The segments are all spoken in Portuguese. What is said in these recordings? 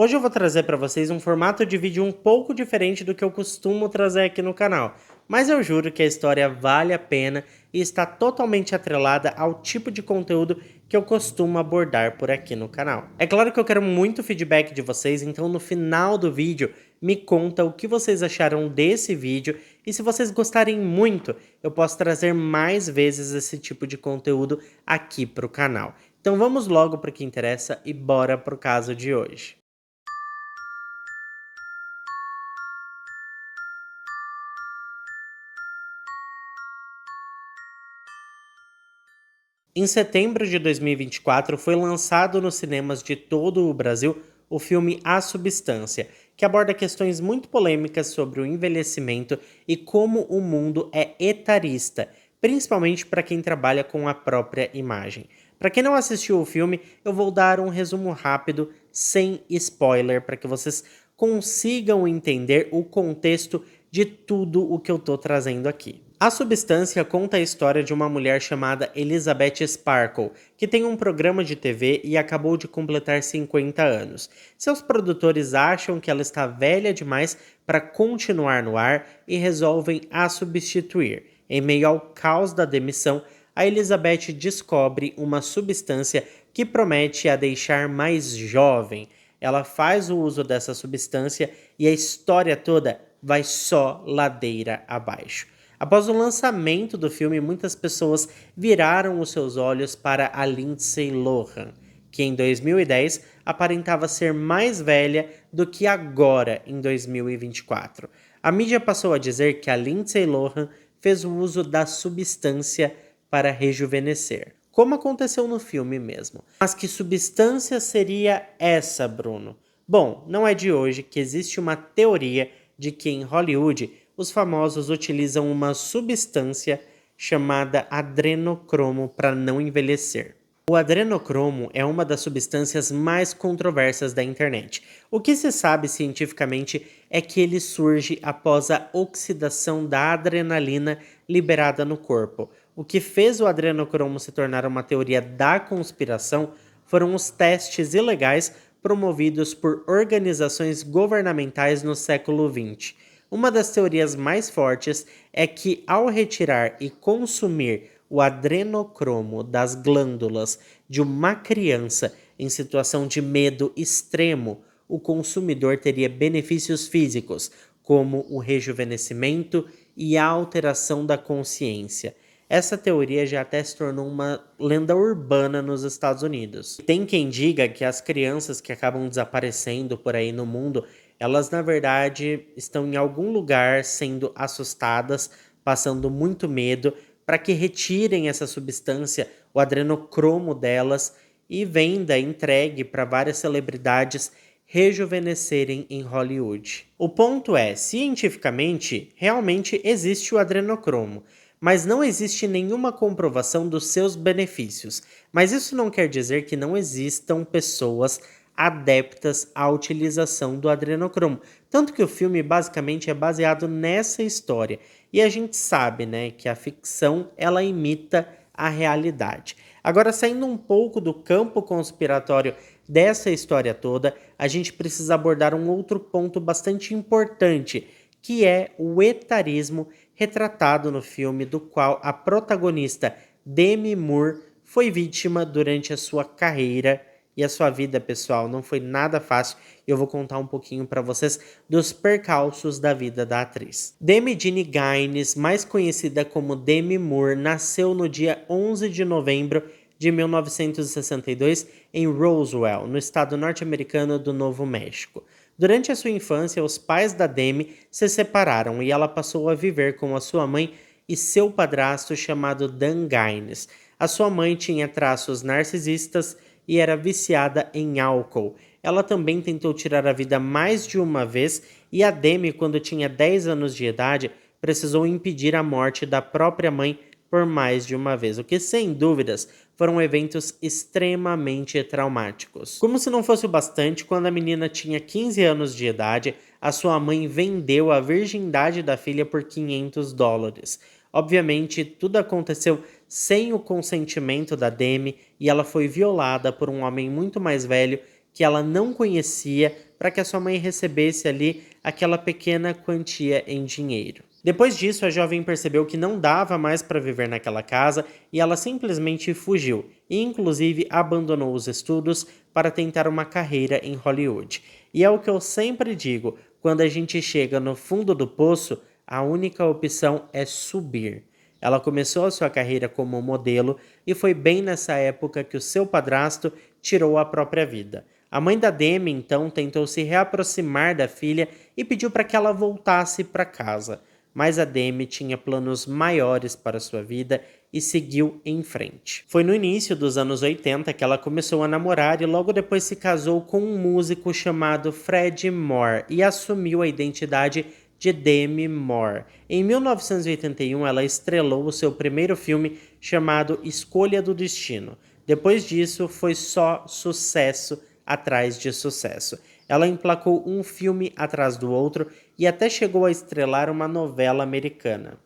Hoje eu vou trazer para vocês um formato de vídeo um pouco diferente do que eu costumo trazer aqui no canal, mas eu juro que a história vale a pena e está totalmente atrelada ao tipo de conteúdo que eu costumo abordar por aqui no canal. É claro que eu quero muito feedback de vocês, então no final do vídeo me conta o que vocês acharam desse vídeo e se vocês gostarem muito, eu posso trazer mais vezes esse tipo de conteúdo aqui para o canal. Então vamos logo para o que interessa e bora para o caso de hoje. Em setembro de 2024, foi lançado nos cinemas de todo o Brasil o filme A Substância, que aborda questões muito polêmicas sobre o envelhecimento e como o mundo é etarista, principalmente para quem trabalha com a própria imagem. Para quem não assistiu o filme, eu vou dar um resumo rápido, sem spoiler, para que vocês consigam entender o contexto de tudo o que eu estou trazendo aqui. A Substância conta a história de uma mulher chamada Elizabeth Sparkle, que tem um programa de TV e acabou de completar 50 anos. Seus produtores acham que ela está velha demais para continuar no ar e resolvem a substituir. Em meio ao caos da demissão, a Elizabeth descobre uma substância que promete a deixar mais jovem. Ela faz o uso dessa substância e a história toda vai só ladeira abaixo. Após o lançamento do filme, muitas pessoas viraram os seus olhos para a Lindsay Lohan, que em 2010 aparentava ser mais velha do que agora em 2024. A mídia passou a dizer que a Lindsay Lohan fez o uso da substância para rejuvenescer, como aconteceu no filme mesmo. Mas que substância seria essa, Bruno? Bom, não é de hoje que existe uma teoria de que em Hollywood os famosos utilizam uma substância chamada adrenocromo para não envelhecer. O adrenocromo é uma das substâncias mais controversas da internet. O que se sabe cientificamente é que ele surge após a oxidação da adrenalina liberada no corpo. O que fez o adrenocromo se tornar uma teoria da conspiração foram os testes ilegais promovidos por organizações governamentais no século XX. Uma das teorias mais fortes é que, ao retirar e consumir o adrenocromo das glândulas de uma criança em situação de medo extremo, o consumidor teria benefícios físicos, como o rejuvenescimento e a alteração da consciência. Essa teoria já até se tornou uma lenda urbana nos Estados Unidos. Tem quem diga que as crianças que acabam desaparecendo por aí no mundo, elas na verdade estão em algum lugar sendo assustadas, passando muito medo, para que retirem essa substância, o adrenocromo delas, e venda, entregue para várias celebridades rejuvenescerem em Hollywood. O ponto é, cientificamente, realmente existe o adrenocromo, mas não existe nenhuma comprovação dos seus benefícios. Mas isso não quer dizer que não existam pessoas adeptas à utilização do adrenocromo. Tanto que o filme basicamente é baseado nessa história. E a gente sabe, né, que a ficção ela imita a realidade. Agora, saindo um pouco do campo conspiratório dessa história toda, a gente precisa abordar um outro ponto bastante importante, que é o etarismo retratado no filme, do qual a protagonista Demi Moore foi vítima durante a sua carreira e a sua vida pessoal. Não foi nada fácil e eu vou contar um pouquinho para vocês dos percalços da vida da atriz. Demi Jeannie Gaines, mais conhecida como Demi Moore, nasceu no dia 11 de novembro de 1962 em Roswell, no estado norte-americano do Novo México. Durante a sua infância, os pais da Demi se separaram e ela passou a viver com a sua mãe e seu padrasto chamado Dan Gaines. A sua mãe tinha traços narcisistas e era viciada em álcool. Ela também tentou tirar a vida mais de uma vez e a Demi, quando tinha 10 anos de idade, precisou impedir a morte da própria mãe por mais de uma vez, o que sem dúvidas foram eventos extremamente traumáticos. Como se não fosse o bastante, quando a menina tinha 15 anos de idade, a sua mãe vendeu a virgindade da filha por $500. Obviamente, tudo aconteceu sem o consentimento da Demi e ela foi violada por um homem muito mais velho que ela não conhecia para que a sua mãe recebesse ali aquela pequena quantia em dinheiro. Depois disso, a jovem percebeu que não dava mais para viver naquela casa e ela simplesmente fugiu, e inclusive abandonou os estudos para tentar uma carreira em Hollywood. E é o que eu sempre digo, quando a gente chega no fundo do poço, a única opção é subir. Ela começou a sua carreira como modelo e foi bem nessa época que o seu padrasto tirou a própria vida. A mãe da Demi então tentou se reaproximar da filha e pediu para que ela voltasse para casa, mas a Demi tinha planos maiores para sua vida e seguiu em frente. Foi no início dos anos 80 que ela começou a namorar e logo depois se casou com um músico chamado Freddie Moore e assumiu a identidade de Demi Moore. Em 1981, ela estrelou o seu primeiro filme chamado Escolha do Destino. Depois disso, foi só sucesso atrás de sucesso. Ela emplacou um filme atrás do outro e até chegou a estrelar uma novela americana.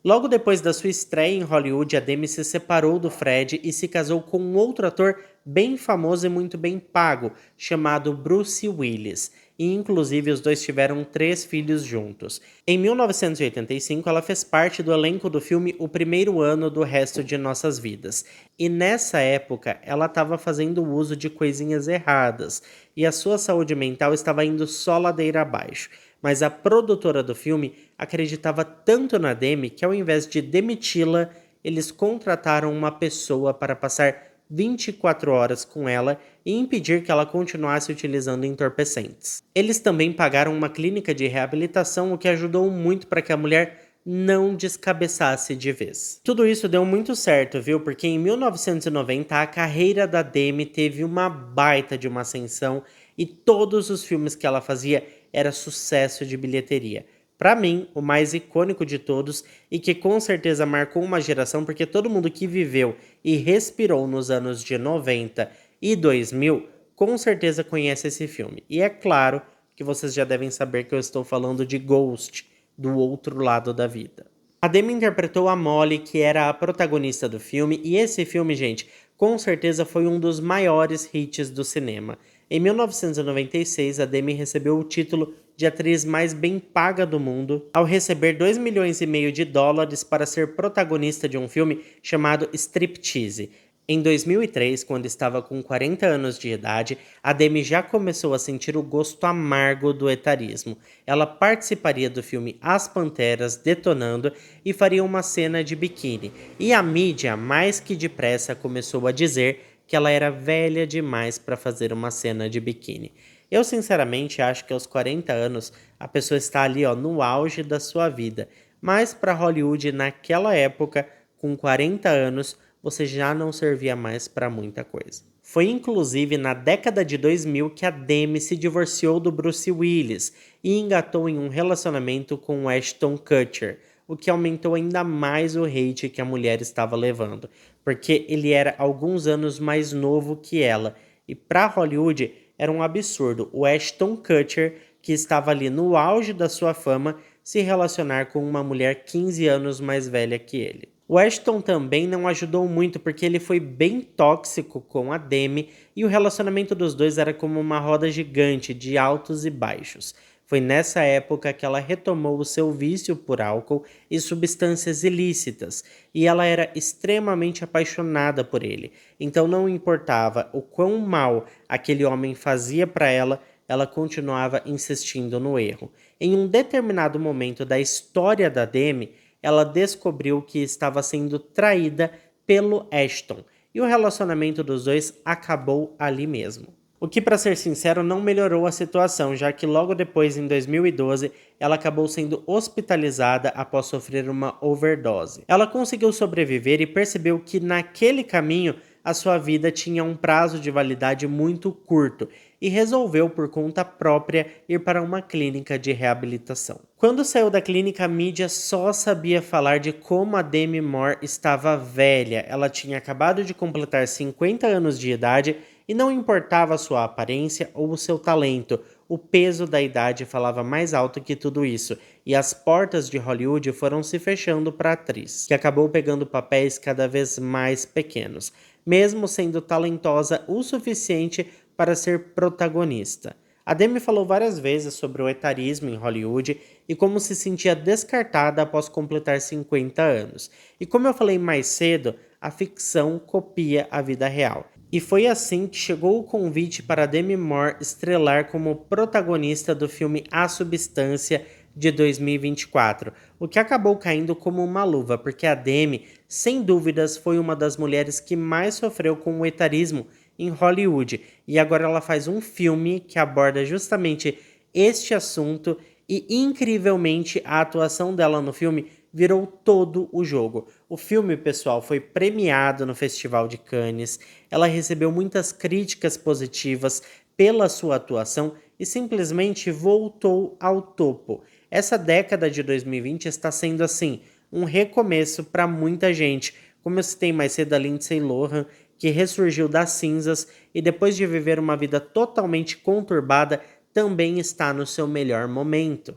Logo depois da sua estreia em Hollywood, a Demi se separou do Fred e se casou com um outro ator bem famoso e muito bem pago, chamado Bruce Willis. E inclusive os dois tiveram 3 filhos juntos. Em 1985, ela fez parte do elenco do filme O Primeiro Ano do Resto de Nossas Vidas. E nessa época, ela estava fazendo uso de coisinhas erradas e a sua saúde mental estava indo só ladeira abaixo. Mas a produtora do filme acreditava tanto na Demi que, ao invés de demiti-la, eles contrataram uma pessoa para passar 24 horas com ela e impedir que ela continuasse utilizando entorpecentes. Eles também pagaram uma clínica de reabilitação, o que ajudou muito para que a mulher não descabeçasse de vez. Tudo isso deu muito certo, viu? Porque em 1990 a carreira da Demi teve uma baita de uma ascensão e todos os filmes que ela fazia era sucesso de bilheteria. Para mim, o mais icônico de todos e que com certeza marcou uma geração porque todo mundo que viveu e respirou nos anos de 90 e 2000 com certeza conhece esse filme. E é claro que vocês já devem saber que eu estou falando de Ghost, do outro lado da vida. A Demi interpretou a Molly, que era a protagonista do filme, e esse filme, gente, com certeza foi um dos maiores hits do cinema. Em 1996, a Demi recebeu o título de atriz mais bem paga do mundo, ao receber 2,5 milhões de dólares para ser protagonista de um filme chamado Striptease. Em 2003, quando estava com 40 anos de idade, a Demi já começou a sentir o gosto amargo do etarismo. Ela participaria do filme As Panteras Detonando e faria uma cena de biquíni. E a mídia, mais que depressa, começou a dizer que ela era velha demais para fazer uma cena de biquíni. Eu sinceramente acho que aos 40 anos a pessoa está ali no auge da sua vida, mas para Hollywood naquela época, com 40 anos, você já não servia mais para muita coisa. Foi inclusive na década de 2000 que a Demi se divorciou do Bruce Willis e engatou em um relacionamento com Ashton Kutcher, o que aumentou ainda mais o hate que a mulher estava levando, porque ele era alguns anos mais novo que ela, e para Hollywood era um absurdo o Ashton Kutcher, que estava ali no auge da sua fama, se relacionar com uma mulher 15 anos mais velha que ele. O Ashton também não ajudou muito porque ele foi bem tóxico com a Demi e o relacionamento dos dois era como uma roda gigante de altos e baixos. Foi nessa época que ela retomou o seu vício por álcool e substâncias ilícitas, e ela era extremamente apaixonada por ele. Então não importava o quão mal aquele homem fazia para ela, ela continuava insistindo no erro. Em um determinado momento da história da Demi, ela descobriu que estava sendo traída pelo Ashton, e o relacionamento dos dois acabou ali mesmo. O que, para ser sincero, não melhorou a situação, já que logo depois, em 2012, ela acabou sendo hospitalizada após sofrer uma overdose. Ela conseguiu sobreviver e percebeu que naquele caminho a sua vida tinha um prazo de validade muito curto e resolveu por conta própria ir para uma clínica de reabilitação. Quando saiu da clínica, a mídia só sabia falar de como a Demi Moore estava velha. Ela tinha acabado de completar 50 anos de idade e não importava a sua aparência ou o seu talento. O peso da idade falava mais alto que tudo isso, e as portas de Hollywood foram se fechando para a atriz, que acabou pegando papéis cada vez mais pequenos, mesmo sendo talentosa o suficiente para ser protagonista. A Demi falou várias vezes sobre o etarismo em Hollywood e como se sentia descartada após completar 50 anos. E como eu falei mais cedo, a ficção copia a vida real. E foi assim que chegou o convite para Demi Moore estrelar como protagonista do filme A Substância de 2024, o que acabou caindo como uma luva, porque a Demi, sem dúvidas, foi uma das mulheres que mais sofreu com o etarismo em Hollywood, e agora ela faz um filme que aborda justamente este assunto e incrivelmente a atuação dela no filme virou todo o jogo. O filme, pessoal, foi premiado no Festival de Cannes. Ela recebeu muitas críticas positivas pela sua atuação e simplesmente voltou ao topo. Essa década de 2020 está sendo assim um recomeço para muita gente. Como eu citei mais cedo, a Lindsay Lohan, que ressurgiu das cinzas e depois de viver uma vida totalmente conturbada, também está no seu melhor momento.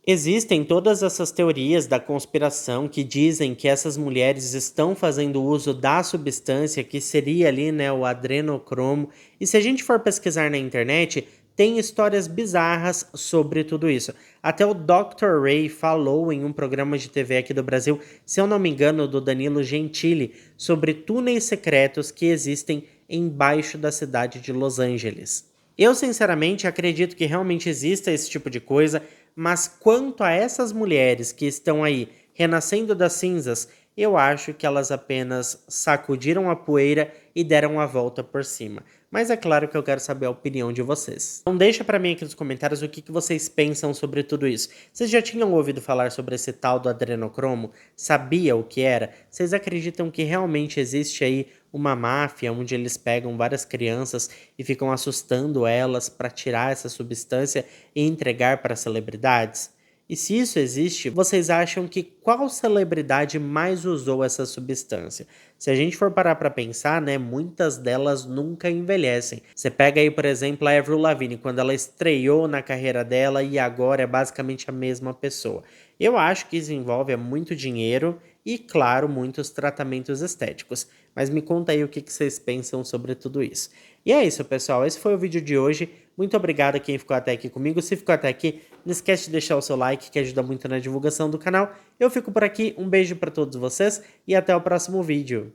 Existem todas essas teorias da conspiração que dizem que essas mulheres estão fazendo uso da substância que seria ali, né, o adrenocromo. E se a gente for pesquisar na internet, tem histórias bizarras sobre tudo isso. Até o Dr. Ray falou em um programa de TV aqui do Brasil, se eu não me engano, do Danilo Gentili, sobre túneis secretos que existem embaixo da cidade de Los Angeles. Eu, sinceramente, acredito que realmente exista esse tipo de coisa, mas quanto a essas mulheres que estão aí renascendo das cinzas, eu acho que elas apenas sacudiram a poeira e deram a volta por cima. Mas é claro que eu quero saber a opinião de vocês. Então deixa pra mim aqui nos comentários o que vocês pensam sobre tudo isso. Vocês já tinham ouvido falar sobre esse tal do adrenocromo? Sabia o que era? Vocês acreditam que realmente existe aí uma máfia onde eles pegam várias crianças e ficam assustando elas para tirar essa substância e entregar para celebridades? E se isso existe, vocês acham que qual celebridade mais usou essa substância? Se a gente for parar para pensar, né, muitas delas nunca envelhecem. Você pega aí, por exemplo, a Avril Lavigne, quando ela estreou na carreira dela e agora é basicamente a mesma pessoa. Eu acho que isso envolve muito dinheiro e, claro, muitos tratamentos estéticos. Mas me conta aí o que vocês pensam sobre tudo isso. E é isso, pessoal. Esse foi o vídeo de hoje. Muito obrigado a quem ficou até aqui comigo. Se ficou até aqui, não esquece de deixar o seu like, que ajuda muito na divulgação do canal. Eu fico por aqui. Um beijo para todos vocês e até o próximo vídeo.